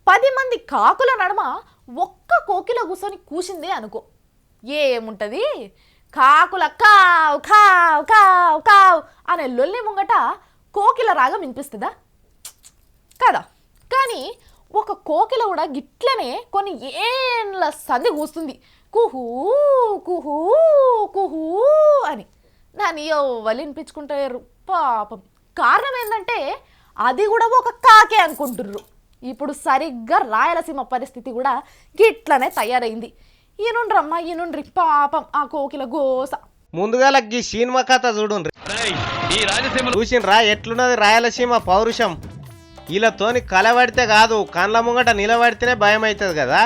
10 మంది కాకుల నడుమ ఒక్క కోకిల కూర్చొని కూసిందే అనుకో, ఏముంటది? కాకుల కావ్ కావ్ కావ్ కావ్ అనే లొల్లి ముంగట కోకిల రాగం వినిపిస్తుందా? కదా. కానీ ఒక కోకిల కూడా గిట్లనే కొన్ని ఏండ్ల సంధి కూస్తుంది, కుహూ కుహూ కుహూ అని. దాన్ని ఎవ్వరు వినిపించుకుంటారు పాపం. కారణం ఏంటంటే అది కూడా ఒక కాకే అనుకుంటుర్రు. ఇప్పుడు సరిగ్గా రాయలసీమ పరిస్థితి కూడా గిట్లనే తయారైంది. ఈనుండ్రమ్మా ఈనుండ్రి పాపం ఆ కోకిల గోస. ముందుగా ఈ సినిమా కథ చూడుండ్రి, చూసిన్రా ఎట్లున్నది రాయలసీమ పౌరుషం. వీళ్ళతోని కలబడితే కాదు, కండ్ల ముంగట నిలబడితేనే భయం అవుతుంది కదా.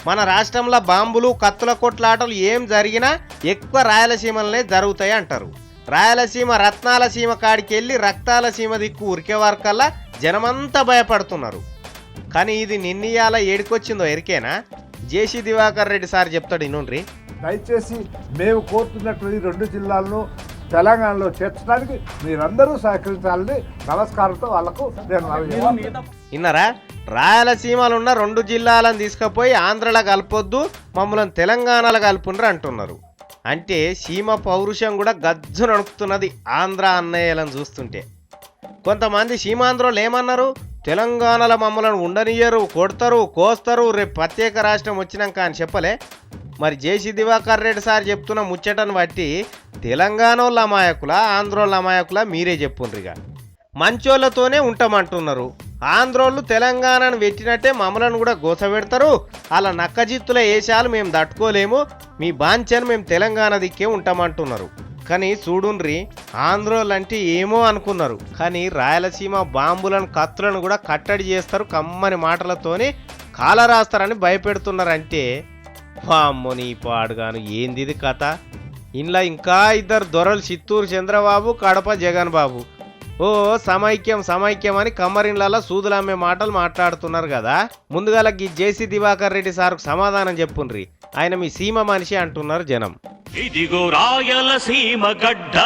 మన రాష్ట్రంలో బాంబులు కత్తుల కొట్లాటలు ఏం జరిగినా ఎక్కువ రాయలసీమలనే జరుగుతాయి అంటారు. రాయలసీమ రత్నాల సీమ కాడికి వెళ్ళి రక్తాల సీమ దిక్కు ఉరికే వరకల్లా జనమంతా భయపడుతున్నారు. కానీ ఇది నిన్నయాల ఏడికొచ్చిందో ఎరికేనా? జేసీ దివాకర్ రెడ్డి సార్ చెప్తాడు, ఇనుండ్రి. దయచేసి మేము కోరుతున్నటువంటి 2 జిల్లాలను తెలంగాణలో చేర్చడానికి మీరందరూ సహకరించాలని నమస్కారంతో వాళ్లకు నేను విన్నారా? రాయలసీమలో ఉన్న 2 జిల్లాలను తీసుకుపోయి ఆంధ్రలో కలపొద్దు, మమ్మల్ని తెలంగాణలో కలుపుండ్రు అంటున్నారు. అంటే సీమ పౌరుషం కూడా గజ్జు నడుపుతున్నది ఆంధ్ర అన్నయ్యలను చూస్తుంటే. కొంతమంది సీమాంధ్రులు ఏమన్నారు? తెలంగాణలో మమ్మల్ని ఉండనియ్యరు, కొడతారు, కోస్తారు, రేపు ప్రత్యేక రాష్ట్రం వచ్చినాక అని చెప్పలే. మరి జేసీ దివాకర్ రెడ్డి సార్ చెప్తున్న ముచ్చటను బట్టి తెలంగాణోళ్ళ అమాయకుల ఆంధ్రోళ్ళ అమాయకుల మీరే చెప్పుండ్రిగా. మంచోళ్ళతోనే ఉంటామంటున్నారు. ఆంధ్రోళ్ళు తెలంగాణను పెట్టినట్టే మమ్మల్ని కూడా గోసపెడతారు, అలా నక్కజిత్తుల ఏషాలు మేము తట్టుకోలేము, మీ బాంచను మేము తెలంగాణ దిక్కే ఉంటామంటున్నారు. కానీ చూడుండ్రి, ఆంధ్రోళ్ళు అంటే ఏమో అనుకున్నారు, కానీ రాయలసీమ బాంబులను కత్తులను కూడా కట్టడి చేస్తారు, కమ్మని మాటలతోనే కాలరాస్తారని భయపెడుతున్నారంటే వామ్మో నీ పాడుగాను ఏంది ఇది కథ. ఇంట్లో ఇంకా 2 దొరలు, చిత్తూరు చంద్రబాబు, కడప జగన్ బాబు. ఓ సమైక్యం సమైక్యం అని కమ్మరిన్లలో సూదులమ్మే మాటలు మాట్లాడుతున్నారు కదా. ముందుగా ఈ జేసీ దివాకర్ రెడ్డి సార్కు సమాధానం చెప్పుండ్రి, ఆయన మీ సీమ మనిషి అంటున్నారు జనం. ఇదిగో రాయలసీమ గడ్డ.